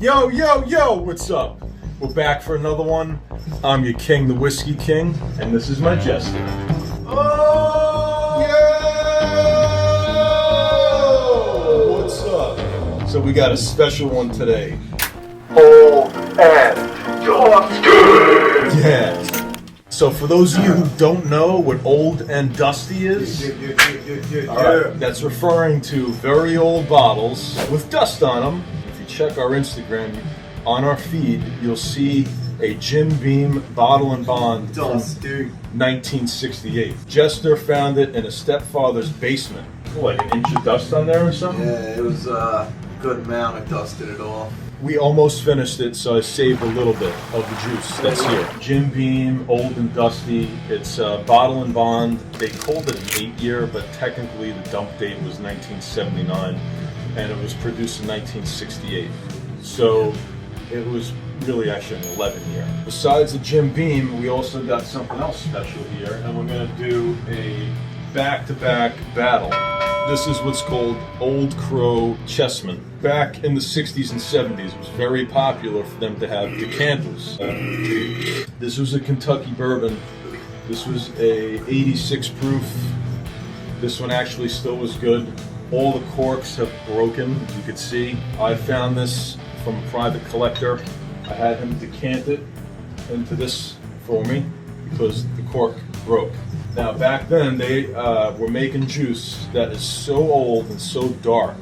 Yo, yo, yo, what's up? We're back for another one. I'm your king, the Whiskey King, and this is my jester. Oh, yeah! What's up? So we got a special one today. Old and Dusty! Yeah. So for those of you who don't know what old and dusty is, alright, that's referring to very old bottles with dust on them. If you check our Instagram, on our feed, you'll see a Jim Beam bottle and bond from 1968. Jester found it in his stepfather's basement. Like an inch of dust on there or something? Yeah, it was a good amount. I dusted it off. We almost finished it, so I saved a little bit of the juice that's here. Jim Beam, old and dusty. It's bottle and bond. They called it an 8-year, but technically the dump date was 1979, and it was produced in 1968. So it was really actually an 11-year. Besides the Jim Beam, we also got something else special here, and we're going to do a back-to-back battle. This is what's called Old Crow Chessmen. Back in the 60s and 70s, it was very popular for them to have decanters. This was a Kentucky bourbon. This was a 86 proof. This one actually still was good. All the corks have broken, as you can see. I found this from a private collector. I had him decant it into this for me because the cork broke. Now back then they were making juice that is so old and so dark.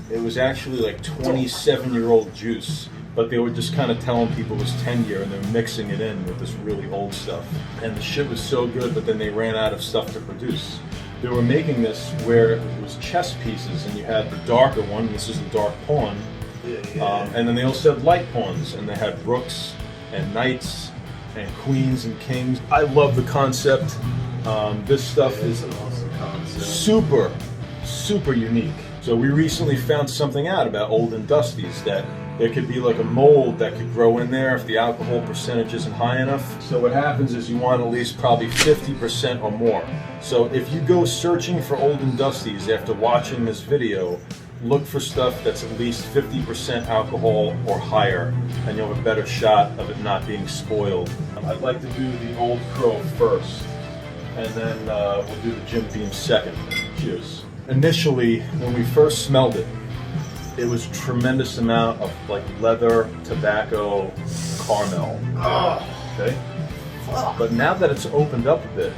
It was actually like 27-year-old juice, but they were just kind of telling people it was 10-year and they're mixing it in with this really old stuff. And the shit was so good, but then they ran out of stuff to produce. They were making this where it was chess pieces, and you had the darker one. This is the dark pawn. And then they also had light pawns, and they had rooks and knights and queens and kings. I love the concept. This stuff is super, super unique. So we recently found something out about old and dusties, that there could be like a mold that could grow in there if the alcohol percentage isn't high enough. So what happens is you want at least probably 50% or more. So if you go searching for old and dusties after watching this video, look for stuff that's at least 50% alcohol or higher, and you'll have a better shot of it not being spoiled. I'd like to do the Old Crow first, and then we'll do the Jim Beam second. Cheers. Initially, when we first smelled it, it was a tremendous amount of like leather, tobacco, caramel. Okay? But now that it's opened up a bit,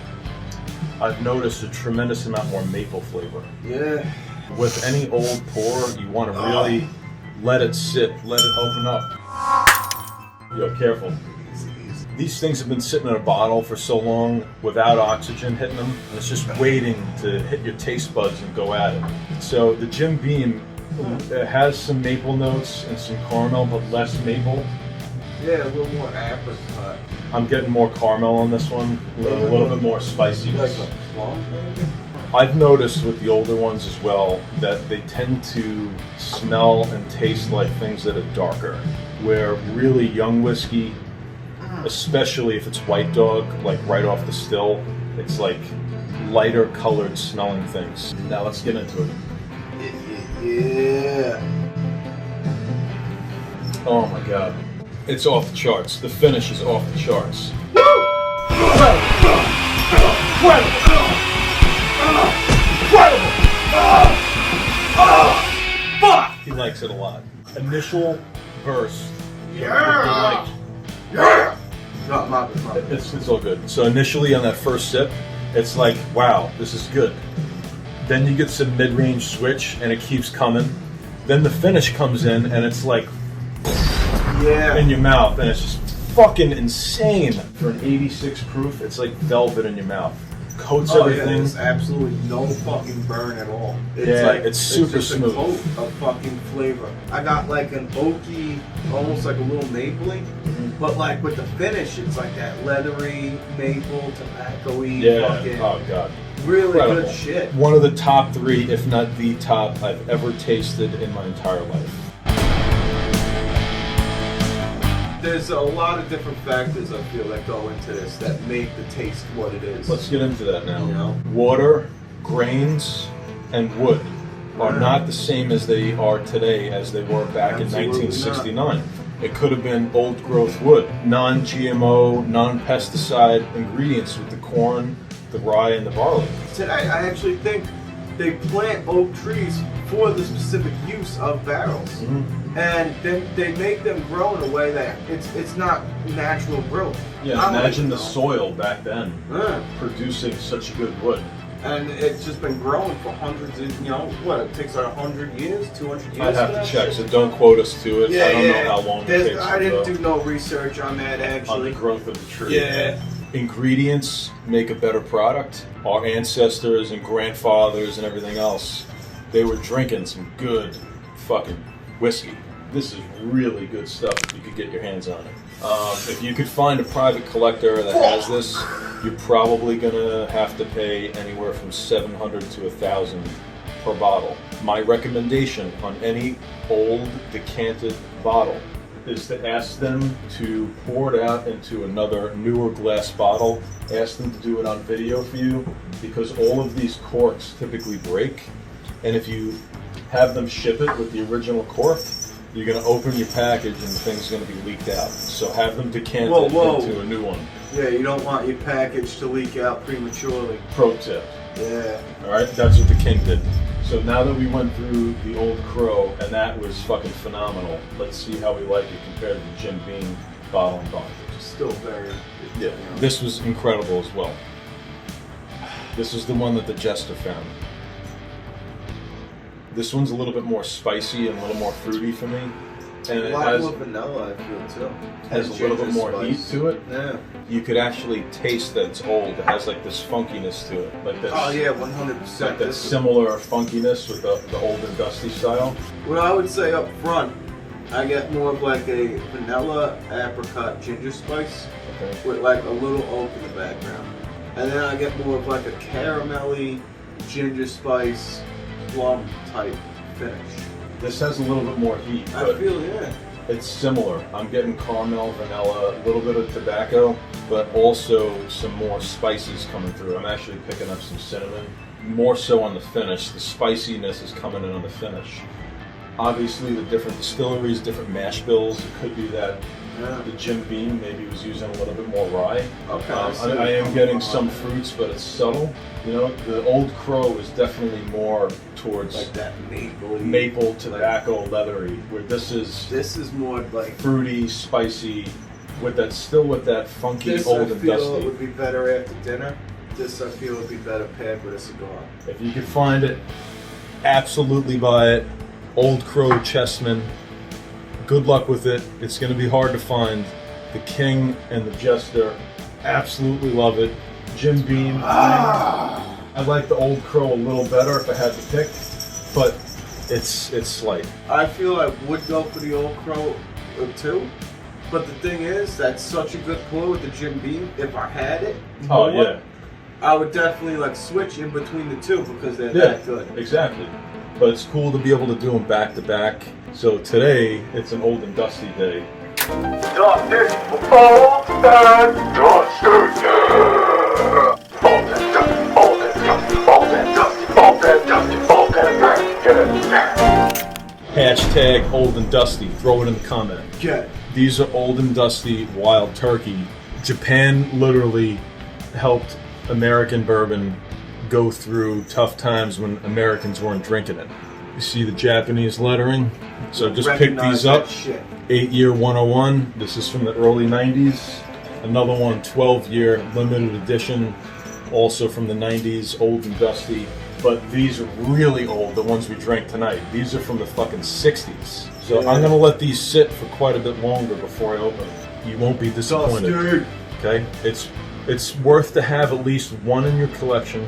I've noticed a tremendous amount more maple flavor. Yeah. With any old pour, you want to really let it sit, let it open up. Yo, careful. These things have been sitting in a bottle for so long without oxygen hitting them, and it's just waiting to hit your taste buds and go at it. So the Jim Beam has some maple notes and some caramel, but less maple. Yeah, a little more apricot. I'm getting more caramel on this one, a little bit more spiciness. Like a plum, maybe? I've noticed with the older ones as well that they tend to smell and taste like things that are darker, where really young whiskey, especially if it's White Dog, like right off the still, it's like lighter colored smelling things. Now let's get into it. Yeah. Oh my god. It's off the charts. The finish is off the charts. Fuck! He likes it a lot. Initial burst. Yeah! Yeah! No, It's all good. So initially on that first sip, it's like, wow, this is good. Then you get some mid-range switch and it keeps coming. Then the finish comes in and it's like in your mouth, and it's just fucking insane. For an 86 proof, it's like velvet in your mouth. Coats everything. Yeah, there's absolutely no fucking burn at all. It's super just smooth. A coat of fucking flavor. I got like an oaky, almost like a little mapley, but like with the finish, it's like that leathery, maple, tobacco-y, fucking oh god. really Incredible. good shit. One of the top 3, if not the top, I've ever tasted in my entire life. There's a lot of different factors I feel that go into this that make the taste what it is. Let's get into that now. You know? Water, grains, and wood. are not the same as they are today as they were back in 1969. It could have been old growth wood, non-GMO, non-pesticide ingredients with the corn, the rye, and the barley. Today, I actually think they plant oak trees for the specific use of barrels. And then they make them grow in a way that it's not natural growth. Yeah, imagine the soil back then producing such good wood. And it's just been growing for hundreds of, what, it takes like 100 years, 200 years? I'd have to check, so don't quote us to it. I don't know how long it takes. I didn't do no research on that, actually. On the growth of the tree. Yeah. Ingredients make a better product. Our ancestors and grandfathers and everything else, they were drinking some good fucking whiskey. This is really good stuff if you could get your hands on it. If you could find a private collector that has this, you're probably gonna have to pay anywhere from $700 to $1,000 per bottle. My recommendation on any old decanted bottle is to ask them to pour it out into another newer glass bottle. Ask them to do it on video for you, because all of these corks typically break, and if you have them ship it with the original cork, you're going to open your package and the thing's going to be leaked out. So have them decant it into a new one. Yeah, you don't want your package to leak out prematurely. Pro tip. Yeah. Alright, that's what the King did. So now that we went through the Old Crow, and that was fucking phenomenal, let's see how we like it compared to the Jim Beam Bottle and Bond. Still very... Yeah, this was incredible as well. This is the one that the Jester found. This one's a little bit more spicy and a little more fruity for me. And it has more vanilla, I feel, too. Has a little bit more heat to it. Yeah. You could actually taste that it's old. It has like this funkiness to it. Like this, oh, yeah, 100%. Like that similar funkiness with the old and dusty style. Well, I would say up front, I get more of like a vanilla apricot ginger spice with like a little oak in the background. And then I get more of like a caramelly ginger spice plum type finish. This has a little bit more heat. I feel, yeah. It's similar. I'm getting caramel, vanilla, a little bit of tobacco, but also some more spices coming through. I'm actually picking up some cinnamon. More so on the finish. The spiciness is coming in on the finish. Obviously, the different distilleries, different mash bills. It could be that the Jim Beam maybe was using a little bit more rye. Okay. I am getting some fruits, but it's subtle. You know, the Old Crow is definitely more towards like that maple, tobacco, leathery. Where this is more like fruity, spicy, with that funky old and dusty. This I feel it would be better after dinner. This I feel would be better paired with a cigar. If you can find it, absolutely buy it. Old Crow Chessmen. Good luck with it. It's going to be hard to find. The King and the Jester, absolutely love it. Jim Beam. I like the Old Crow a little better if I had to pick, but it's slight. I feel I would go for the Old Crow too, but the thing is, that's such a good pull with the Jim Beam. If I had it, I would definitely like switch in between the two because they're that good. Exactly. But it's cool to be able to do them back to back. So today, it's an old and dusty day. Hashtag old and dusty. Throw it in the comment. These are old and dusty wild turkey. Japan literally helped American bourbon go through tough times when Americans weren't drinking it. You see the Japanese lettering? So just pick these up. 8-year 101. This is from the early 90s. Another one, 12-year limited edition, also from the 90s, old and dusty. But these are really old, the ones we drank tonight. These are from the fucking 60s. So I'm going to let these sit for quite a bit longer before I open them. You won't be disappointed. Okay? It's worth to have at least one in your collection.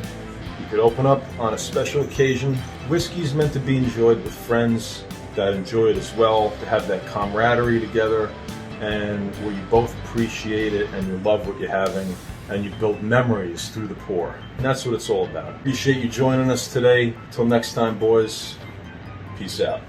You could open up on a special occasion. Whiskey's meant to be enjoyed with friends that enjoy it as well, to have that camaraderie together, and where you both appreciate it and you love what you're having, and you build memories through the pour. And that's what it's all about. Appreciate you joining us today. Till next time, boys. Peace out.